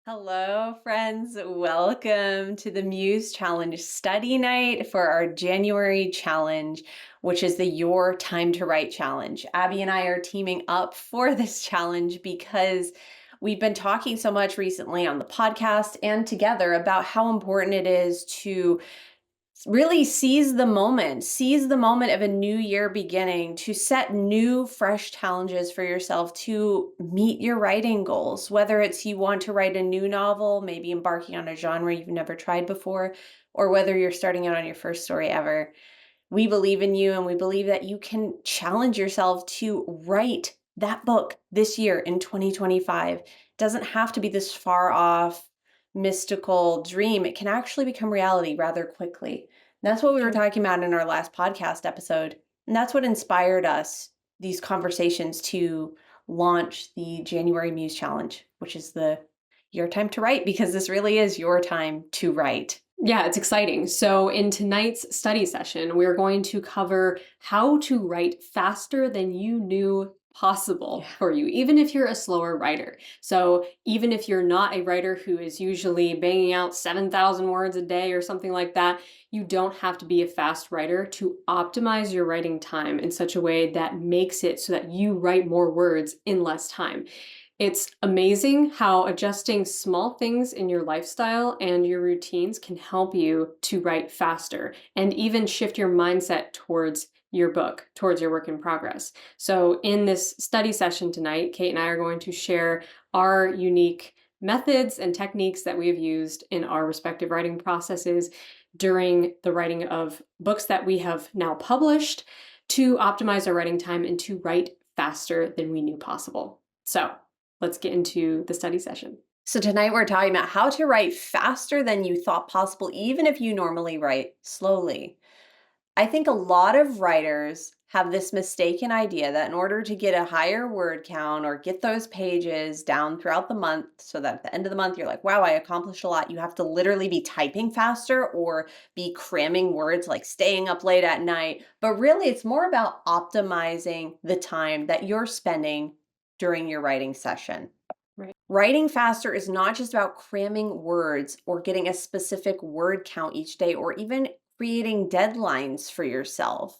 Hello, friends. Welcome to the Muse Challenge Study Night for our January challenge, which is the Your Time to Write challenge. Abbie and I are teaming up for this challenge because we've been talking so much recently on the podcast and together about how important it is to really seize the moment of a new year beginning to set new, fresh challenges for yourself to meet your writing goals. Whether it's you want to write a new novel, maybe embarking on a genre you've never tried before, or whether you're starting out on your first story ever. We believe in you and we believe that you can challenge yourself to write that book this year in 2025. It doesn't have to be this far off mystical dream. It can actually become reality rather quickly. And that's what we were talking about in our last podcast episode. And that's what inspired us, these conversations, to launch the January Muse Challenge, which is your time to write, because this really is your time to write. Yeah, it's exciting. So in tonight's study session, we're going to cover how to write faster than you knew possible for you, even if you're a slower writer. So even if you're not a writer who is usually banging out 7,000 words a day or something like that, you don't have to be a fast writer to optimize your writing time in such a way that makes it so that you write more words in less time. It's amazing how adjusting small things in your lifestyle and your routines can help you to write faster and even shift your mindset towards your book, towards your work in progress. So in this study session tonight, Kate and I are going to share our unique methods and techniques that we have used in our respective writing processes during the writing of books that we have now published to optimize our writing time and to write faster than we knew possible. So let's get into the study session. So tonight we're talking about how to write faster than you thought possible, even if you normally write slowly. I think a lot of writers have this mistaken idea that in order to get a higher word count or get those pages down throughout the month so that at the end of the month you're like, wow, I accomplished a lot, you have to literally be typing faster or be cramming words, like staying up late at night. But really, it's more about optimizing the time that you're spending during your writing session. Right. Writing faster is not just about cramming words or getting a specific word count each day or even creating deadlines for yourself.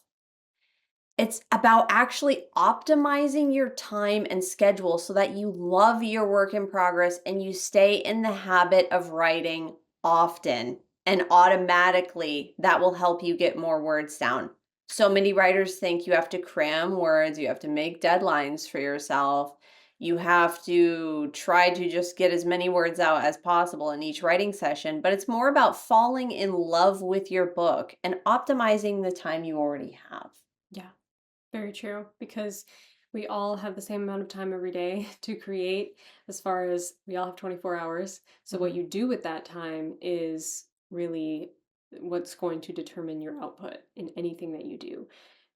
It's about actually optimizing your time and schedule so that you love your work in progress and you stay in the habit of writing often. And automatically, that will help you get more words down. So many writers think you have to cram words, you have to make deadlines for yourself. You have to try to just get as many words out as possible in each writing session, but it's more about falling in love with your book and optimizing the time you already have. Yeah, very true, because we all have the same amount of time every day to create, as far as we all have 24 hours. So what you do with that time is really what's going to determine your output in anything that you do.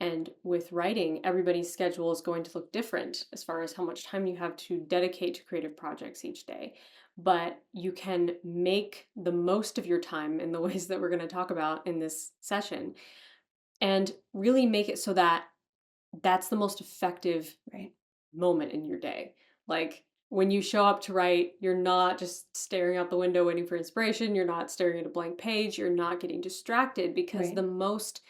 And with writing, everybody's schedule is going to look different as far as how much time you have to dedicate to creative projects each day. But you can make the most of your time in the ways that we're going to talk about in this session and really make it so that that's the most effective moment in your day. Like when you show up to write, you're not just staring out the window waiting for inspiration. You're not staring at a blank page. You're not getting distracted because the most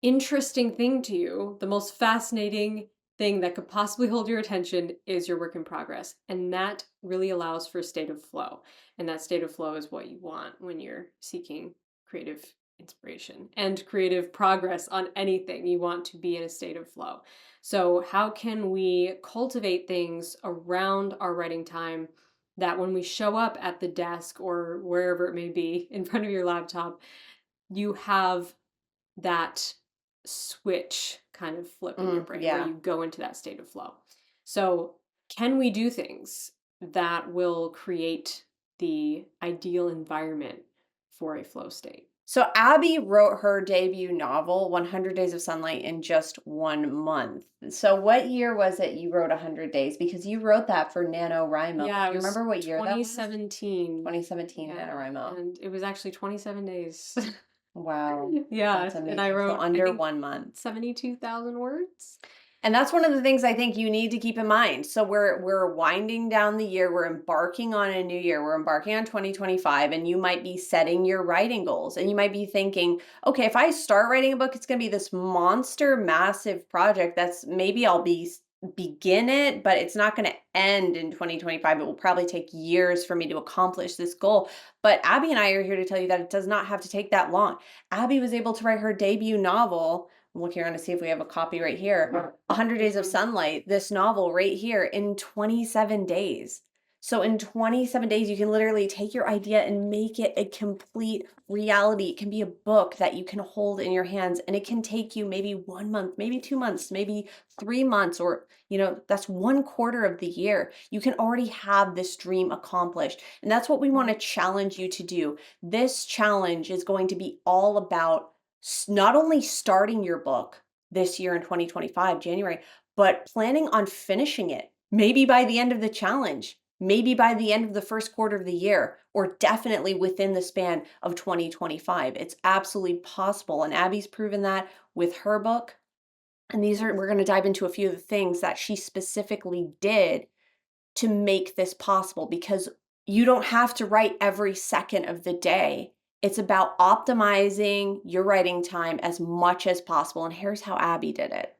interesting thing to you, the most fascinating thing that could possibly hold your attention is your work in progress. And that really allows for a state of flow. And that state of flow is what you want when you're seeking creative inspiration and creative progress on anything. You want to be in a state of flow. So how can we cultivate things around our writing time that when we show up at the desk or wherever it may be in front of your laptop, you have that switch kind of flip in your brain where you go into that state of flow. So can we do things that will create the ideal environment for a flow state? So Abbie wrote her debut novel, 100 Days of Sunlight, in just 1 month. So what year was it you wrote 100 Days? Because you wrote that for NaNoWriMo. Yeah, Do you remember what year that was? 2017. 2017, Yeah, NaNoWriMo. and it was actually 27 days. Wow. Yeah, That's amazing. and I wrote So under 1 month. 72,000 words. And that's one of the things I think you need to keep in mind. So we're winding down the year, we're embarking on a new year. We're embarking on 2025 and you might be setting your writing goals and you might be thinking, "Okay, if I start writing a book, it's going to be this monster massive project that's maybe begin it, but it's not going to end in 2025. It will probably take years for me to accomplish this goal." But Abbie and I are here to tell you that it does not have to take that long. Abbie was able to write her debut novel. I'm looking around to see if we have a copy right here. 100 Days of Sunlight, this novel right here in 27 days. So in 27 days, you can literally take your idea and make it a complete reality. It can be a book that you can hold in your hands and it can take you maybe 1 month, maybe 2 months, maybe 3 months, or, that's 1/4 of the year. You can already have this dream accomplished. And that's what we want to challenge you to do. This challenge is going to be all about not only starting your book this year in 2025, January, but planning on finishing it. Maybe by the end of the challenge, maybe by the end of the first quarter of the year, or definitely within the span of 2025. It's absolutely possible. And Abbie's proven that with her book. And we're going to dive into a few of the things that she specifically did to make this possible because you don't have to write every second of the day. It's about optimizing your writing time as much as possible. And here's how Abbie did it.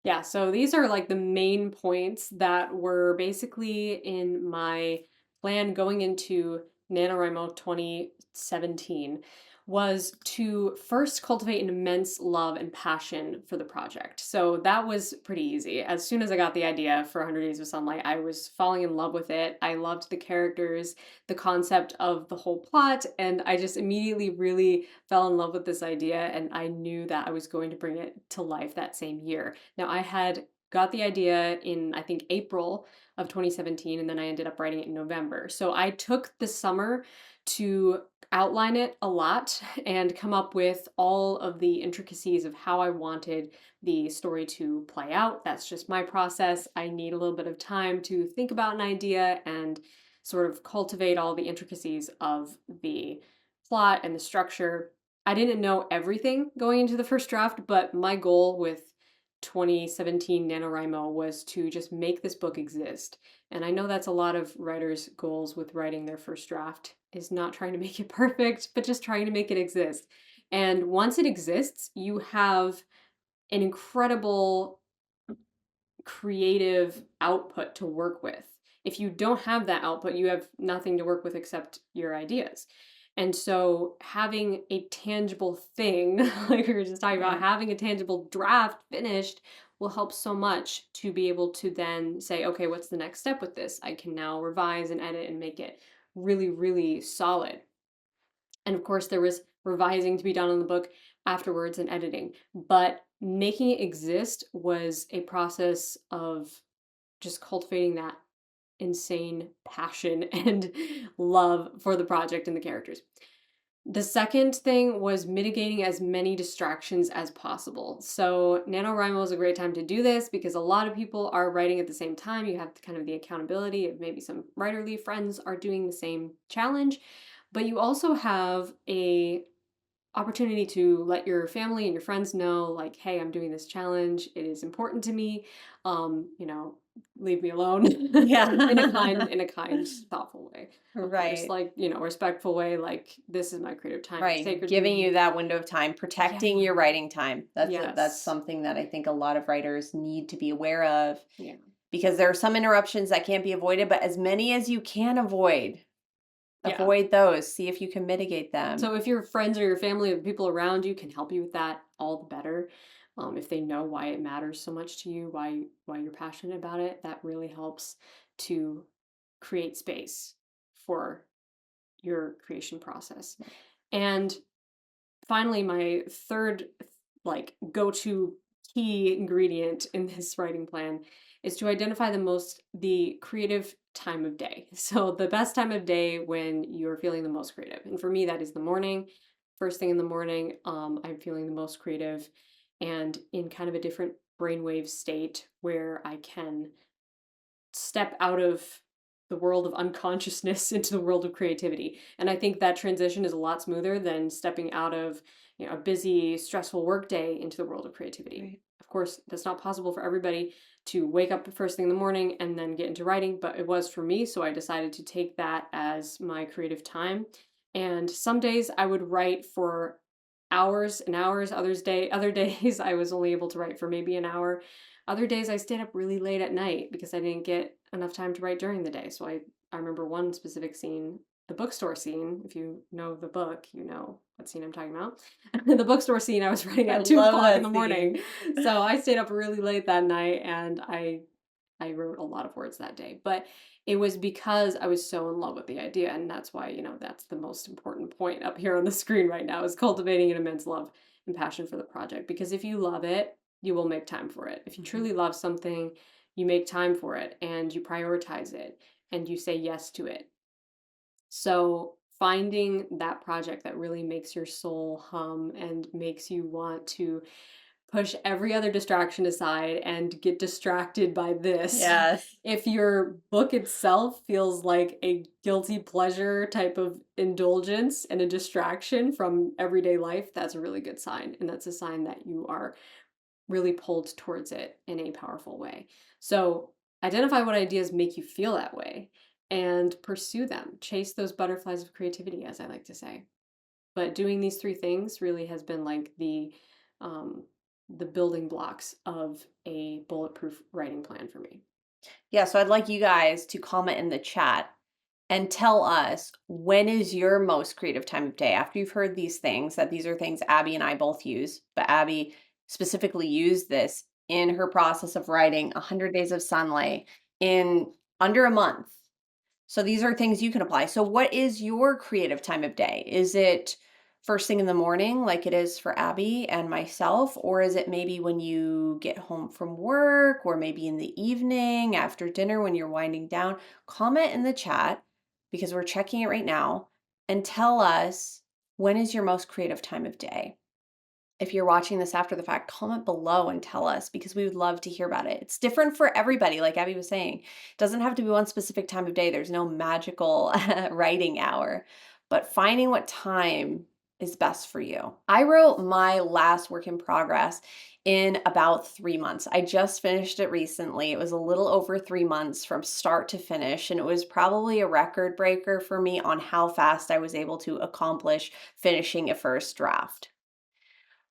Yeah, so these are like the main points that were basically in my plan going into NaNoWriMo 2017 was to first cultivate an immense love and passion for the project. So that was pretty easy. As soon as I got the idea for 100 Days of Sunlight, I was falling in love with it. I loved the characters, the concept of the whole plot, and I just immediately really fell in love with this idea, and I knew that I was going to bring it to life that same year. Now, I had got the idea in, I think, April of 2017, and then I ended up writing it in November. So I took the summer to outline it a lot and come up with all of the intricacies of how I wanted the story to play out. That's just my process. I need a little bit of time to think about an idea and sort of cultivate all the intricacies of the plot and the structure. I didn't know everything going into the first draft, but my goal with 2017 NaNoWriMo was to just make this book exist. And I know that's a lot of writers' goals with writing their first draft, is not trying to make it perfect, but just trying to make it exist. And once it exists, you have an incredible creative output to work with. If you don't have that output, you have nothing to work with except your ideas. And so having a tangible thing, like we were just talking about, having a tangible draft finished will help so much to be able to then say, okay, what's the next step with this? I can now revise and edit and make it really, really solid. And of course, there was revising to be done on the book afterwards and editing. But making it exist was a process of just cultivating that insane passion and love for the project and the characters. The second thing was mitigating as many distractions as possible. So NaNoWriMo is a great time to do this because a lot of people are writing at the same time. You have kind of the accountability of maybe some writerly friends are doing the same challenge, but you also have a opportunity to let your family and your friends know, like, hey, I'm doing this challenge, it is important to me, you know, leave me alone. Yeah. In a kind thoughtful way, of course, Right. like, you know, respectful way, like, this is my creative time, it's Right. sacred to Giving you me. that window of time, protecting your Yeah. writing time. That's Yes. something that I think a lot of writers need to be aware of Yeah. because there are some interruptions that can't be avoided, but as many as you can Yeah. avoid those. See if you can mitigate them. So if your friends or your family or the people around you can help you with that, all the better. If they know why it matters so much to you, why you're passionate about it, that really helps to create space for your creation process. And finally, my third like go-to key ingredient in this writing plan is to identify the creative time of day. So the best time of day when you're feeling the most creative. And for me, that is the morning. First thing in the morning, I'm feeling the most creative and in kind of a different brainwave state where I can step out of the world of unconsciousness into the world of creativity. And I think that transition is a lot smoother than stepping out of, you know, a busy, stressful workday into the world of creativity. Right. Of course, that's not possible for everybody to wake up the first thing in the morning and then get into writing, but it was for me, so I decided to take that as my creative time. And some days I would write for hours and hours. Other days I was only able to write for maybe an hour. Other days I stayed up really late at night because I didn't get enough time to write during the day. So I remember one specific scene, the bookstore scene. If you know the book, you know what scene I'm talking about. The bookstore scene I was writing I at two love o'clock in that the scene. morning. So I stayed up really late that night and I wrote a lot of words that day. But it was because I was so in love with the idea. And that's why, that's the most important point up here on the screen right now is cultivating an immense love and passion for the project. Because if you love it, you will make time for it. If you Mhm. truly love something, you make time for it and you prioritize it and you say yes to it. So finding that project that really makes your soul hum and makes you want to push every other distraction aside and get distracted by this. Yes. If your book itself feels like a guilty pleasure type of indulgence and a distraction from everyday life, that's a really good sign. And that's a sign that you are really pulled towards it in a powerful way. So identify what ideas make you feel that way and pursue them. Chase those butterflies of creativity, as I like to say. But doing these three things really has been like um, the building blocks of a bulletproof writing plan for me. Yeah, so I'd like you guys to comment in the chat and tell us, when is your most creative time of day? After you've heard these things, that these are things Abbie and I both use, but Abbie specifically used this in her process of writing 100 Days of Sunlight in under a month. So these are things you can apply. So what is your creative time of day? Is it first thing in the morning like it is for Abbie and myself? Or is it maybe when you get home from work, or maybe in the evening after dinner when you're winding down? Comment in the chat, because we're checking it right now, and tell us, when is your most creative time of day? If you're watching this after the fact, comment below and tell us, because we would love to hear about it. It's different for everybody, like Abbie was saying. It doesn't have to be one specific time of day. There's no magical writing hour, but finding what time is best for you. I wrote my last work in progress in about 3 months. I just finished it recently. It was a little over 3 months from start to finish, and it was probably a record breaker for me on how fast I was able to accomplish finishing a first draft.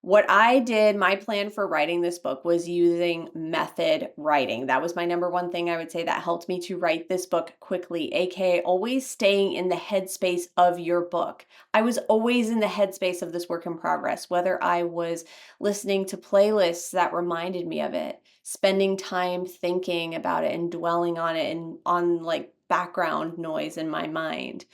What I did, my plan for writing this book was using method writing. That was my number one thing I would say that helped me to write this book quickly, aka always staying in the headspace of your book. I was always in the headspace of this work in progress, whether I was listening to playlists that reminded me of it, spending time thinking about it and dwelling on it and on like background noise in my mind,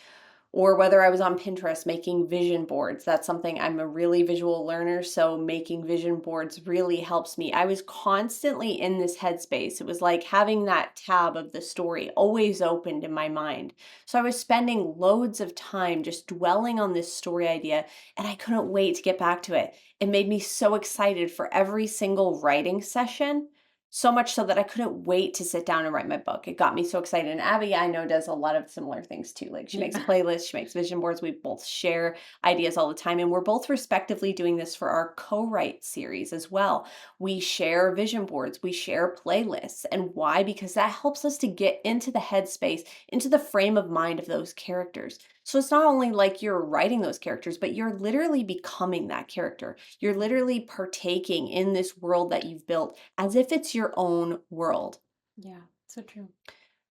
or whether I was on Pinterest making vision boards. That's something, I'm a really visual learner, so making vision boards really helps me. I was constantly in this headspace. It was like having that tab of the story always opened in my mind. So I was spending loads of time just dwelling on this story idea, and I couldn't wait to get back to it. It made me so excited for every single writing session. So much so that I couldn't wait to sit down and write my book. It got me so excited. And Abbie, I know, does a lot of similar things too. Like, she makes Yeah. playlists, she makes vision boards. We both share ideas all the time. And we're both respectively doing this for our co-write series as well. We share vision boards, we share playlists. And why? Because that helps us to get into the headspace, into the frame of mind of those characters. So it's not only like you're writing those characters, but you're literally becoming that character. You're literally partaking in this world that you've built as if it's your own world. Yeah, so true.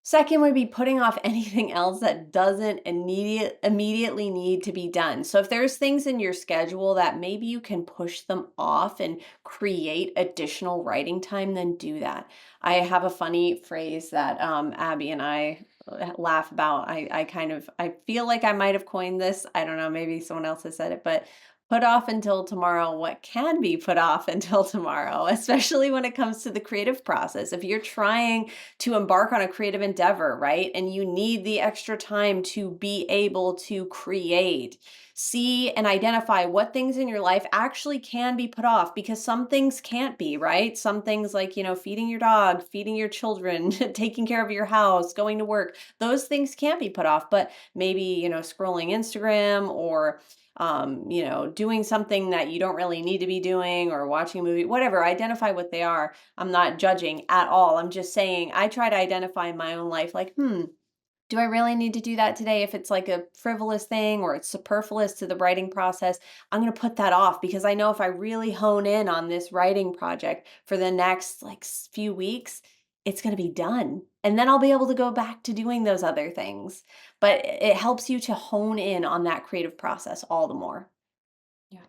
Second would be putting off anything else that doesn't immediately need to be done. So if there's things in your schedule that maybe you can push them off and create additional writing time, then do that. I have a funny phrase that Abbie and I laugh about. I feel like I might have coined this. I don't know, maybe someone else has said it, but put off until tomorrow what can be put off until tomorrow, especially when it comes to the creative process. If you're trying to embark on a creative endeavor, right? And you need the extra time to be able to create. See and identify what things in your life actually can be put off, because some things can't be, right? Some things like, feeding your dog, feeding your children, taking care of your house, going to work, those things can't be put off. But maybe, scrolling Instagram or doing something that you don't really need to be doing or watching a movie, whatever, identify what they are. I'm not judging at all. I'm just saying I try to identify in my own life, like, do I really need to do that today? If it's like a frivolous thing or it's superfluous to the writing process, I'm going to put that off because I know if I really hone in on this writing project for the next few weeks, it's going to be done. And then I'll be able to go back to doing those other things. But it helps you to hone in on that creative process all the more. Yeah.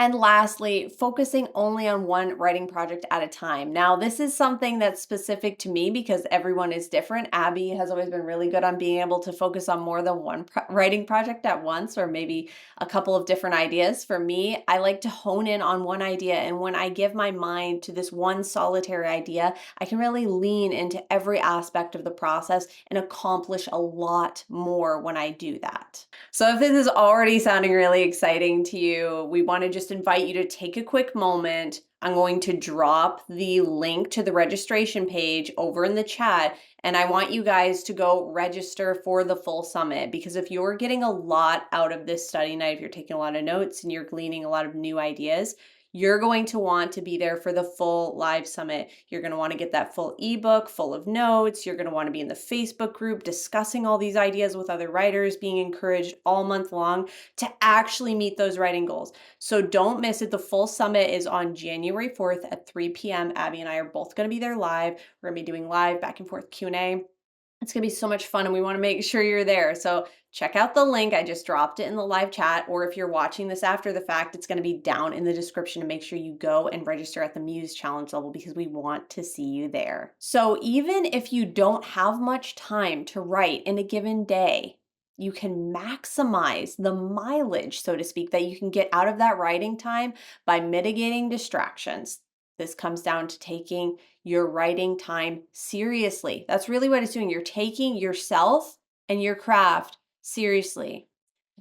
And lastly, focusing only on one writing project at a time. Now, this is something that's specific to me because everyone is different. Abbie has always been really good on being able to focus on more than one writing project at once, or maybe a couple of different ideas. For me, I like to hone in on one idea. And when I give my mind to this one solitary idea, I can really lean into every aspect of the process and accomplish a lot more when I do that. So if this is already sounding really exciting to you, we want to just invite you to take a quick moment. I'm going to drop the link to the registration page over in the chat, and I want you guys to go register for the full summit, because if you're getting a lot out of this study night, if you're taking a lot of notes and you're gleaning a lot of new ideas, you're going to want to be there for the full live summit. You're going to want to get that full ebook full of notes. You're going to want to be in the Facebook group discussing all these ideas with other writers, being encouraged all month long to actually meet those writing goals. So don't miss it. The full summit is on January 4th at 3 p.m. Abbie and I are both going to be there live. We're going to be doing live back and forth Q&A. It's going to be so much fun, and we want to make sure you're there. So check out the link. I just dropped it in the live chat, or if you're watching this after the fact, it's going to be down in the description, to make sure you go and register at the Muse Challenge level because we want to see you there. So even if you don't have much time to write in a given day, you can maximize the mileage, so to speak, that you can get out of that writing time by mitigating distractions. This comes down to taking your writing time seriously. That's really what it's doing. You're taking yourself and your craft seriously.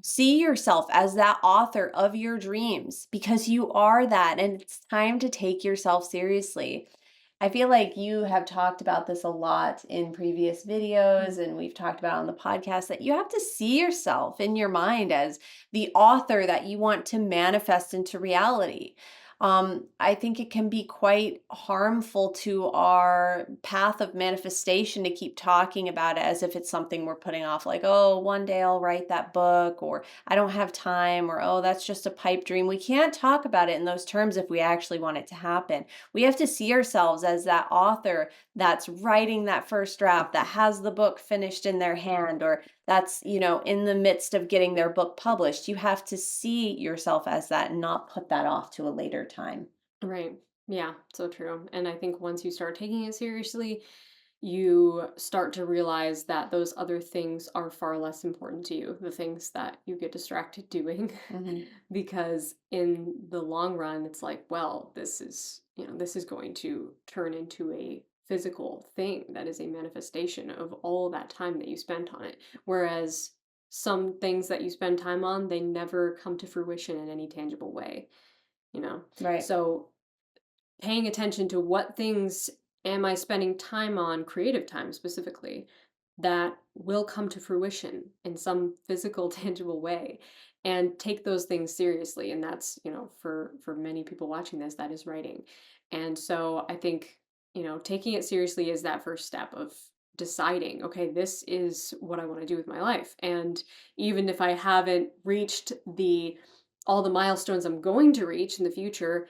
See yourself as that author of your dreams, because you are that, and it's time to take yourself seriously. I feel like you have talked about this a lot in previous videos, and we've talked about on the podcast, that you have to see yourself in your mind as the author that you want to manifest into reality. I think it can be quite harmful to our path of manifestation to keep talking about it as if it's something we're putting off, like, oh, one day I'll write that book, or I don't have time, or oh, that's just a pipe dream. We can't talk about it in those terms if we actually want it to happen. We have to see ourselves as that author that's writing that first draft, that has the book finished in their hand, or that's, in the midst of getting their book published. You have to see yourself as that and not put that off to a later time. Right. Yeah, so true. And I think once you start taking it seriously, you start to realize that those other things are far less important to you, the things that you get distracted doing. Mhm. Because in the long run, it's like, well, this is going to turn into a physical thing that is a manifestation of all that time that you spent on it. Whereas some things that you spend time on, they never come to fruition in any tangible way, you know? Right. So paying attention to what things am I spending time on, creative time specifically, that will come to fruition in some physical, tangible way, and take those things seriously. And that's, for many people watching this, that is writing. And so I think, taking it seriously is that first step of deciding, okay, this is what I want to do with my life. And even if I haven't reached all the milestones I'm going to reach in the future,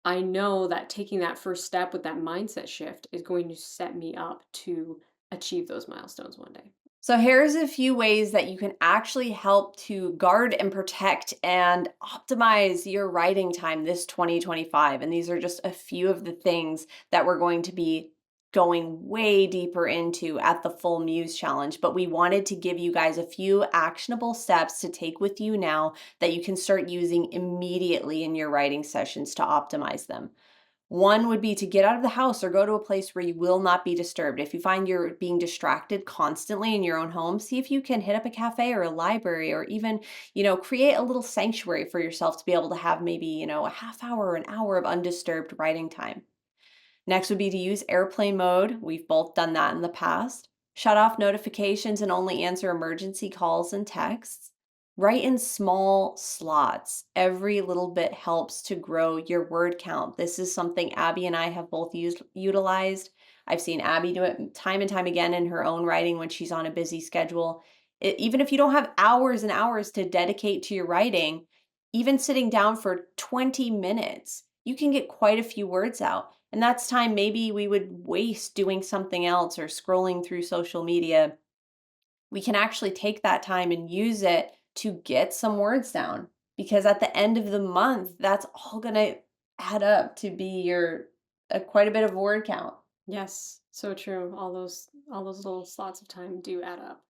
I know that taking that first step with that mindset shift is going to set me up to achieve those milestones one day. So here's a few ways that you can actually help to guard and protect and optimize your writing time this 2025. And these are just a few of the things that we're going to be going way deeper into at the full Muse Challenge. But we wanted to give you guys a few actionable steps to take with you now that you can start using immediately in your writing sessions to optimize them. One would be to get out of the house or go to a place where you will not be disturbed. If you find you're being distracted constantly in your own home, see if you can hit up a cafe or a library, or even, create a little sanctuary for yourself to be able to have maybe, a half hour or an hour of undisturbed writing time. Next would be to use airplane mode. We've both done that in the past. Shut off notifications and only answer emergency calls and texts. Write in small slots. Every little bit helps to grow your word count. This is something Abbie and I have both utilized. I've seen Abbie do it time and time again in her own writing when she's on a busy schedule. Even if you don't have hours and hours to dedicate to your writing, even sitting down for 20 minutes, you can get quite a few words out. And that's time maybe we would waste doing something else or scrolling through social media. We can actually take that time and use it to get some words down, because at the end of the month, that's all going to add up to be your quite a bit of word count. Yes, so true. All those little slots of time do add up.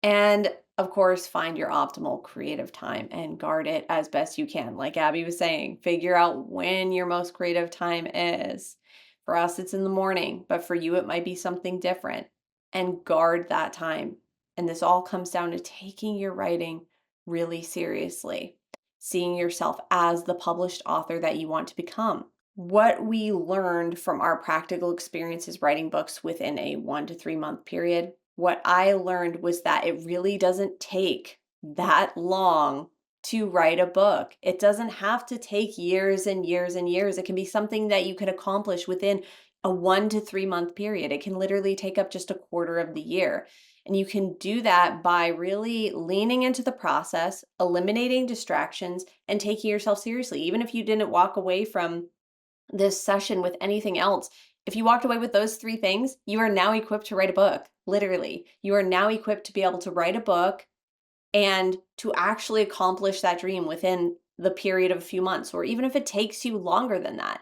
And of course, find your optimal creative time and guard it as best you can. Like Abbie was saying, figure out when your most creative time is. For us, it's in the morning, but for you, it might be something different. And guard that time. And this all comes down to taking your writing really seriously, seeing yourself as the published author that you want to become. What we learned from our practical experiences writing books within a 1 to 3 month period, what I learned was that it really doesn't take that long to write a book. It doesn't have to take years and years and years. It can be something that you could accomplish within a 1 to 3 month period. It can literally take up just a quarter of the year. And you can do that by really leaning into the process, eliminating distractions, and taking yourself seriously. Even if you didn't walk away from this session with anything else, if you walked away with those 3 things, you are now equipped to write a book. Literally, you are now equipped to be able to write a book and to actually accomplish that dream within the period of a few months, or even if it takes you longer than that.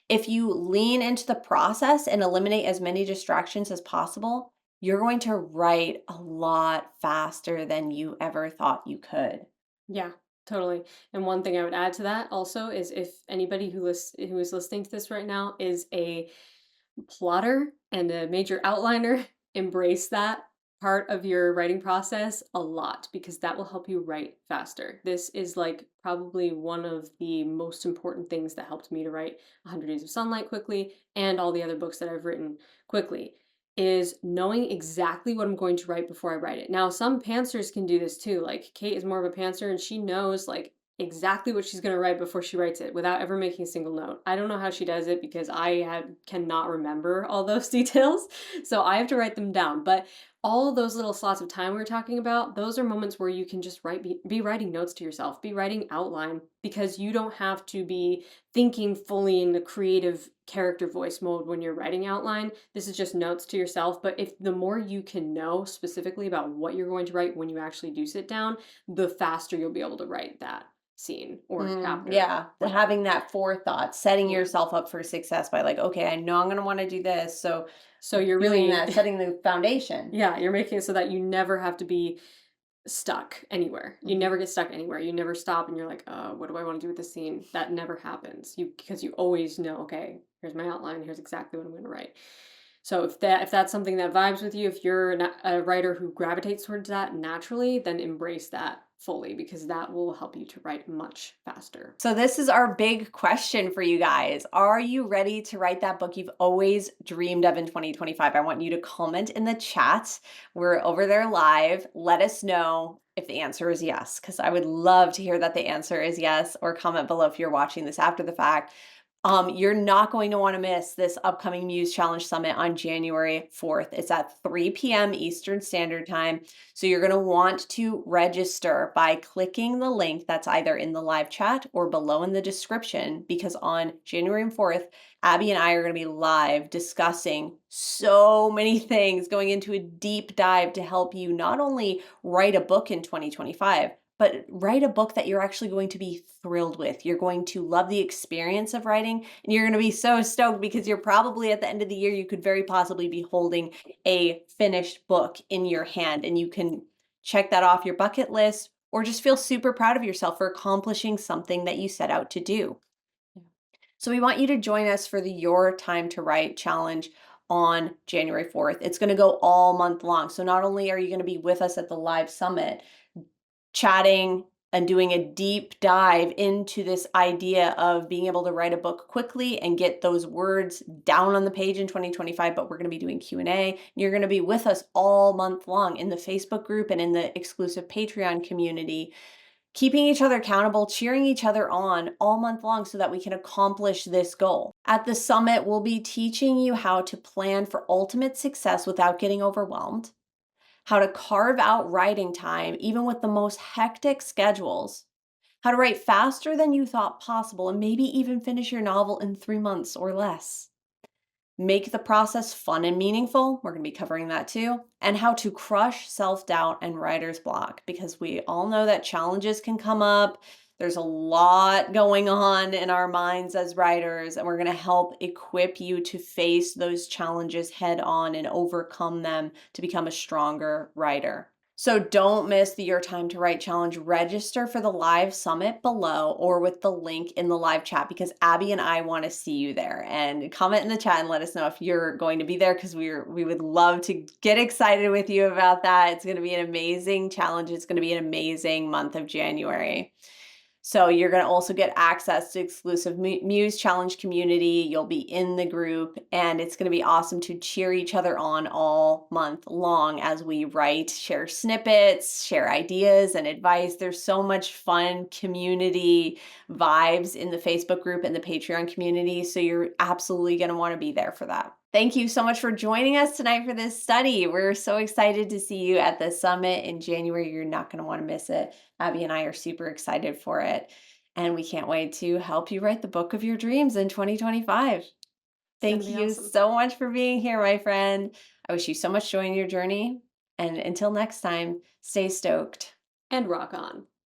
If you lean into the process and eliminate as many distractions as possible, you're going to write a lot faster than you ever thought you could. Yeah, totally. And one thing I would add to that also is if anybody who is listening to this right now is a plotter and a major outliner, embrace that part of your writing process a lot because that will help you write faster. This is like probably one of the most important things that helped me to write 100 Days of Sunlight quickly and all the other books that I've written quickly is knowing exactly what I'm going to write before I write it. Now, some pantsers can do this too. Like Kate is more of a pantser and she knows like exactly what she's going to write before she writes it without ever making a single note. I don't know how she does it because cannot remember all those details. So I have to write them down. But all of those little slots of time we were talking about, those are moments where you can just be writing notes to yourself, be writing outline because you don't have to be thinking fully in the creative character voice mode when you're writing outline. This is just notes to yourself. But if the more you can know specifically about what you're going to write when you actually do sit down, the faster you'll be able to write that scene or chapter. Yeah, having that forethought, setting Yeah. yourself up for success by like, okay, I know I'm going to want to do this. So So you're doing really, that, setting the foundation. yeah, you're making it so that you never have to be stuck anywhere. You Mhm. never get stuck anywhere. You never stop and you're like, what do I want to do with this scene? That never happens. Because you always know, okay, here's my outline, here's exactly what I'm going to write. So if that's something that vibes with you, if you're a writer who gravitates towards that naturally, then embrace that fully because that will help you to write much faster. So this is our big question for you guys. Are you ready to write that book you've always dreamed of in 2025? I want you to comment in the chat. We're over there live. Let us know if the answer is yes, because I would love to hear that the answer is yes, or comment below if you're watching this after the fact. You're not going to want to miss this upcoming Muse Challenge Summit on January 4th. It's at 3 p.m. Eastern Standard Time. So you're going to want to register by clicking the link that's either in the live chat or below in the description, because on January 4th, Abbie and I are going to be live discussing so many things, going into a deep dive to help you not only write a book in 2025, but write a book that you're actually going to be thrilled with. You're going to love the experience of writing, and you're going to be so stoked because you're probably at the end of the year, you could very possibly be holding a finished book in your hand, and you can check that off your bucket list or just feel super proud of yourself for accomplishing something that you set out to do. Yeah. So we want you to join us for the Your Time to Write challenge on January 4th. It's going to go all month long. So not only are you going to be with us at the live summit, chatting, and doing a deep dive into this idea of being able to write a book quickly and get those words down on the page in 2025. But we're going to be doing Q&A. You're going to be with us all month long in the Facebook group and in the exclusive Patreon community, keeping each other accountable, cheering each other on all month long so that we can accomplish this goal. At the summit, we'll be teaching you how to plan for ultimate success without getting overwhelmed, how to carve out writing time even with the most hectic schedules, how to write faster than you thought possible, and maybe even finish your novel in 3 months or less. Make the process fun and meaningful. We're going to be covering that too. And how to crush self doubt and writer's block, because we all know that challenges can come up. There's a lot going on in our minds as writers, and we're going to help equip you to face those challenges head on and overcome them to become a stronger writer. So don't miss the Your Time to Write Challenge. Register for the live summit below or with the link in the live chat, because Abbie and I want to see you there. And comment in the chat and let us know if you're going to be there, because we would love to get excited with you about that. It's going to be an amazing challenge. It's going to be an amazing month of January. So you're going to also get access to exclusive Muse Challenge community. You'll be in the group, and it's going to be awesome to cheer each other on all month long as we write, share snippets, share ideas and advice. There's so much fun community vibes in the Facebook group and the Patreon community. So you're absolutely going to want to be there for that. Thank you so much for joining us tonight for this study. We're so excited to see you at the summit in January. You're not going to want to miss it. Abbie and I are super excited for it, and we can't wait to help you write the book of your dreams in 2025. It's going to Thank be you awesome. so much for being here, my friend. I wish you so much joy in your journey. And until next time, stay stoked. And rock on.